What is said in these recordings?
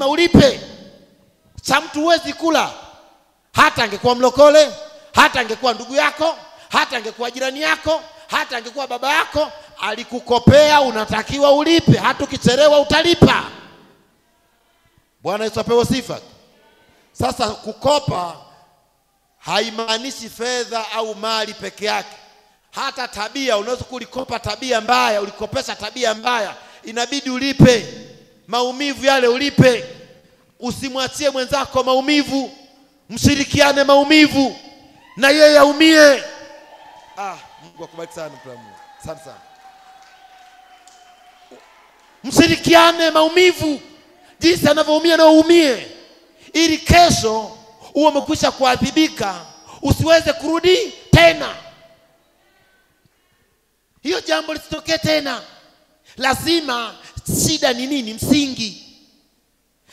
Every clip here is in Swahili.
ulipe. Cha mtu huwezi kula. Hata angekuwa mlokole, hata angekuwa ndugu yako, hata angekuwa jirani yako, hata angekuwa baba yako, alikukopea, unatakiwa ulipe. Hata ukichelewa utalipa. Bwana Yesu apewe sifa. Sasa kukopa haimaanishi fedha au mali peke yake. Hata tabia, unaweza kulikopa tabia mbaya, ulikopesha tabia mbaya, inabidi ulipe. Maumivu yale ulipe. Usimwachie mwenzako maumivu. Mshirikiane maumivu na yeye aumie. Mungu akubariki sana mtamu. Asante sana. Mshirikiane maumivu jinsi anavyoumia na uumie, ili kesho uwe umekwisha kuadhibika, usiweze kurudi tena. Hiyo jambo lisitokee tena. Lazima, shida ni nini? Msingi.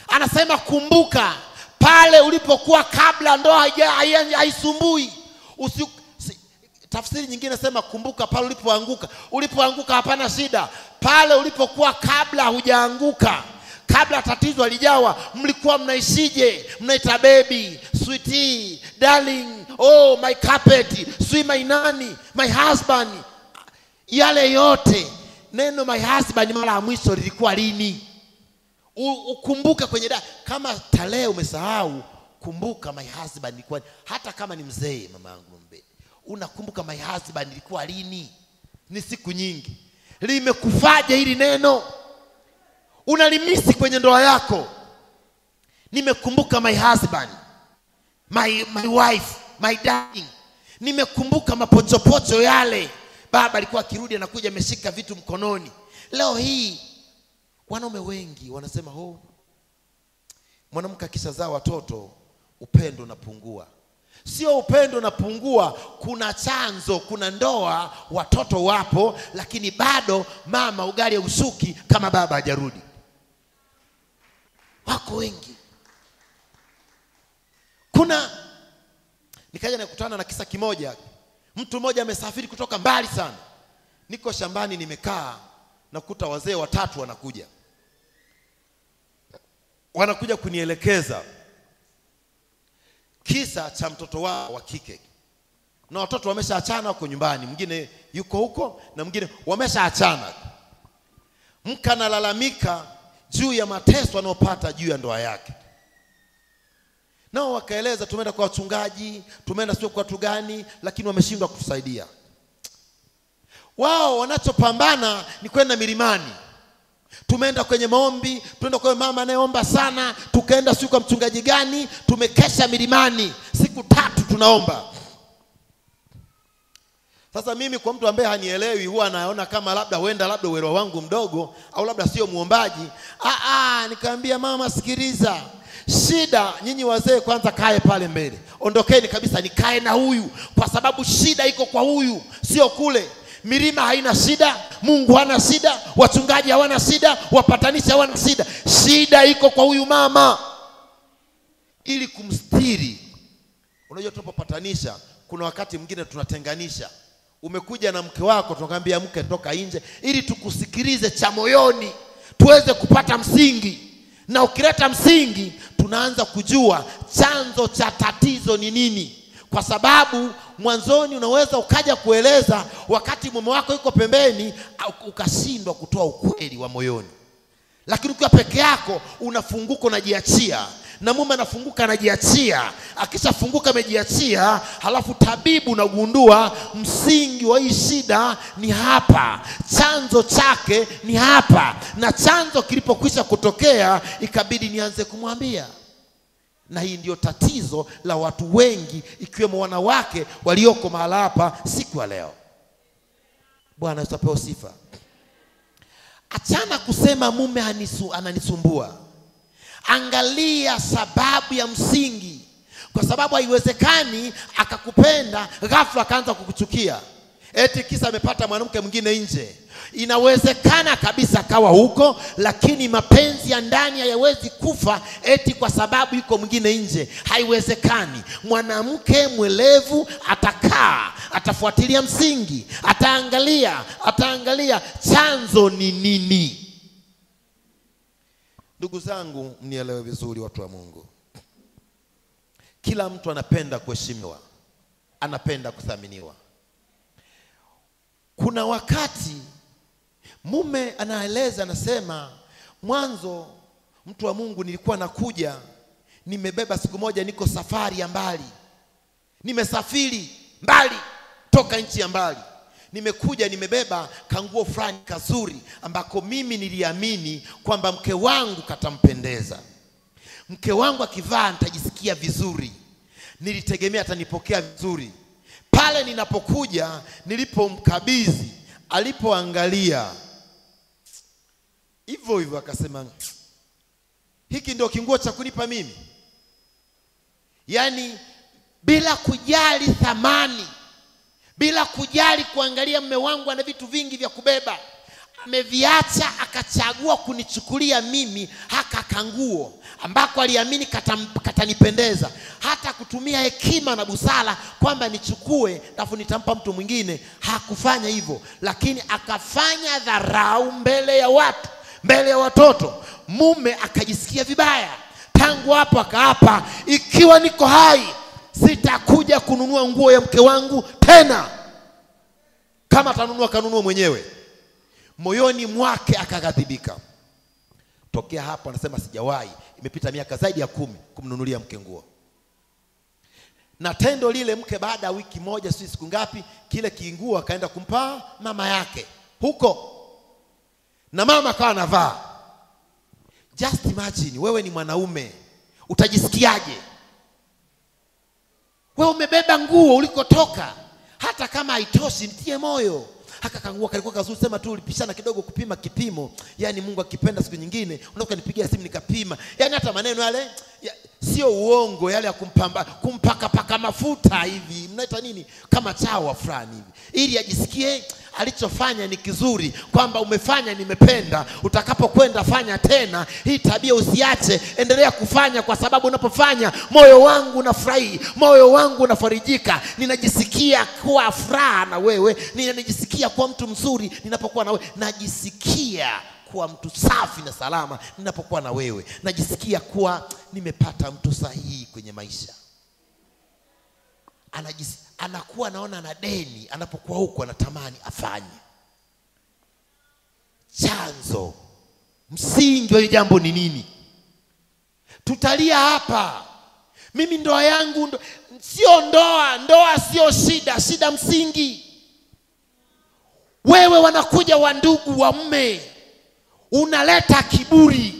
Anasema kumbuka pale ulipokuwa kabla ndoa haisumbui. Tafsiri nyingine nasema kumbuka pale ulipoanguka. Ulipoanguka hapana shida. Pale ulipokuwa kabla hujaanguka, kabla tatizo halijawa, mlikuwa mnaishije? Mnaita baby, sweetie, darling, oh my carpet, sweet my nani, my husband. Yale yote, neno my husband mara ya mwisho lilikuwa lini? Ukumbuke kwenye kama tarehe umesahau, kumbuka my husband ilikuwa, hata kama ni mzee mama yangu mbe. Unakumbuka my husband ilikuwa lini? Ni siku nyingi. Limekufaje hili neno? Unalimisi kwenye ndoa yako. Nimekumbuka my husband, my wife, my darling. Nimekumbuka mapochopocho yale. Baba alikuwa akirudi anakuja ameshika vitu mkononi. Leo hii wanaume wengi wanasema mwanamke akishazaa watoto upendo unapungua. Sio upendo unapungua, kuna chanzo, kuna ndoa, watoto wapo, lakini bado mama ugali usuki kama baba hajarudi. Wako wengi. Nikaja nikutana na kisa kimoja. Mtu mmoja amesafiri kutoka mbali sana. Niko shambani nimekaa, nakuta wazee watatu wanakuja. Wanakuja kunielekeza kisa cha mtoto wao wa kike. Na watoto wameshaachana huko nyumbani, mwingine yuko huko na mwingine wameshaachana. Mke analalamika juu ya mateso anayopata juu ya ndoa yake. Nao wakaeleza, tumeenda kwa wachungaji, tumeenda sio kwa watu gani, lakini wameshindwa kutusaidia. Wao wanachopambana ni kwenda milimani. Tumeenda kwenye maombi, tumeenda kwa mama anayeomba sana, tukaenda sio kwa mchungaji gani, tumekesha milimani siku 3 tunaomba. Sasa mimi kwa mtu ambaye hanielewi huwa anaona kama labda uelewa wangu mdogo au labda sio muombaji. Nikamwambia mama, sikiliza. Shida nyinyi wazee kwanza kae pale mbele. Ondokeni kabisa nikae na huyu, kwa sababu shida iko kwa huyu, sio kule. Milima haina shida, Mungu hana shida, wachungaji hawana shida, wapatanishi hawana shida. Shida iko kwa huyu mama. Ili kumstiri. Unajua tunapopatanisha, kuna wakati mwingine tunatenganisha. Umekuja na mke wako, tunakwambia mke toka nje, ili tukusikilize cha moyoni, tuweze kupata msingi. Na ukileta msingi, tunaanza kujua chanzo cha tatizo ni nini. Kwa sababu mwanzoni unaweza ukaja kueleza wakati mume wako yuko pembeni, ukashindwa kutoa ukweli wa moyoni. Lakini ukiwa peke yako unafunguka, unajiachia, na mume anafunguka anajiachia. Akishafunguka amejiachia, halafu tabibu unagundua msingi wa hii shida ni hapa, chanzo chake ni hapa. Na chanzo kilipokwisha kutokea, ikabidi nianze kumwambia. Na hii ndio tatizo la watu wengi, ikiwemo wanawake walioko mahala hapa siku ya leo. Bwana Yesu apewe sifa. Achana kusema mume ananisumbua. Angalia sababu ya msingi. Kwa sababu haiwezekani akakupenda ghafla akaanza kukuchukia eti kisa amepata mwanamke mwingine nje. Inawezekana kabisa kawa huko, lakini mapenzi ya ndani hayawezi kufa eti kwa sababu yuko mwingine nje. Haiwezekani. Mwanamke mwelevu atakaa, atafuatilia msingi, ataangalia chanzo ni nini. Ndugu zangu, mnielewe vizuri watu wa Mungu. Kila mtu anapenda kuheshimiwa, anapenda kuthaminiwa. Kuna wakati mume anaeleza, anasema, mwanzo mtu wa Mungu nilikuwa nakuja, nimebeba siku moja, niko safari ya mbali, nimesafiri mbali toka nchi ya mbali, nimekuja nimebeba kanguo fulani kazuri ambako mimi niliamini kwamba mke wangu katampendeza, mke wangu akivaa nitajisikia vizuri, nilitegemea atanipokea vizuri. Pale ninapokuja, nilipomkabidhi, alipoangalia hivyo hivyo akasema, hiki ndio kinguo cha kunipa mimi? Yaani bila kujali thamani, bila kujali kuangalia mume wangu ana vitu vingi vya kubeba, ameviacha akachagua kunichukulia mimi haka kanguo ambako aliamini katanipendeza, hata kutumia hekima na busara kwamba nichukue alafu nitampa mtu mwingine. Hakufanya hivyo, lakini akafanya dharau mbele ya watu, mbele ya watoto. Mume akajisikia vibaya. Tangu hapo akaapa, ikiwa niko hai sitakuja kununua nguo ya mke wangu tena. Kama atanunua kanunua mwenyewe. Moyoni mwake akaghadhibika. Tokea hapo anasema sijawahi, imepita miaka zaidi ya 10 kumnunulia mke nguo. Na tendo lile, mke baada ya wiki moja si siku ngapi, kile kinguo akaenda kumpa mama yake huko, na mama akawa anavaa. Just imagine, wewe ni mwanaume, utajisikiaje? Wewe umebeba nguo ulikotoka, hata kama haitoshi mtie moyo. Haka kanguo kalikuwa kazuri, sema tu ulipishana kidogo kupima kipimo. Yaani Mungu akipenda siku nyingine unataka nipigia simu nikapima. Yaani hata maneno yale sio uongo, yale ya kumpaka paka mafuta hivi, mnaita nini, kama chawa fulani hivi, ili ajisikie alichofanya ni kizuri, kwamba umefanya nimependa, utakapokwenda fanya tena. Hii tabia usiache, endelea kufanya, kwa sababu unapofanya moyo wangu unafurahi, moyo wangu unafarijika, ninajisikia kuwa furaha na wewe, ninajisikia kuwa mtu mzuri ninapokuwa na wewe, najisikia kuwa mtu safi na salama ninapokuwa na wewe, najisikia kuwa nimepata mtu sahihi kwenye maisha. Anakuwa naona na deni, anapokuwa huko anatamani afanye. Chanzo, msingi wa jambo ni nini? Tutalia hapa. Mimi ndoa yangu sio ndoa, ndoa sio shida, shida msingi. Wewe wanakuja wandugu wa mume, unaleta kiburi,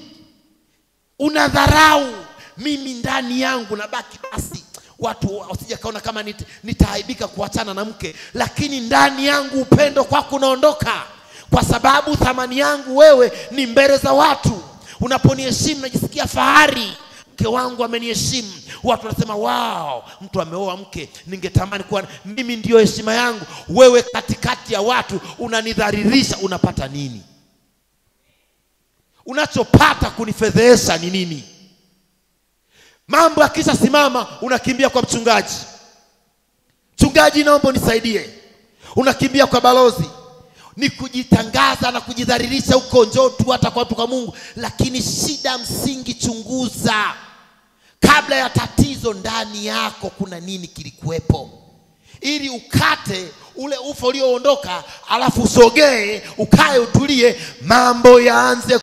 unadharau. Mimi ndani yangu nabaki basi, watu wasije kaona kama nitaaibika kuachana na mke, lakini ndani yangu upendo kwako unaondoka, kwa sababu thamani yangu wewe ni mbele za watu. Unaponiheshimu najisikia fahari, mke wangu ameniheshimu. Watu wanasema wow, mtu ameoa mke, ningetamani kuwa mimi ndio heshima yangu. Wewe katikati ya watu unanidhalilisha, unapata nini? Unachopata kunifedhesha ni nini? Mambo yakisha simama unakimbia kwa mchungaji. Mchungaji, naomba unisaidie. Unakimbia kwa balozi. Ni kujitangaza na kujidhalilisha huko, njoo tu hata kwa watu kwa Mungu. Lakini shida msingi, chunguza kabla ya tatizo, ndani yako kuna nini kilikuwepo, ili ukate ule ufa ulioondoka, alafu usogee, ukae, utulie, mambo yaanze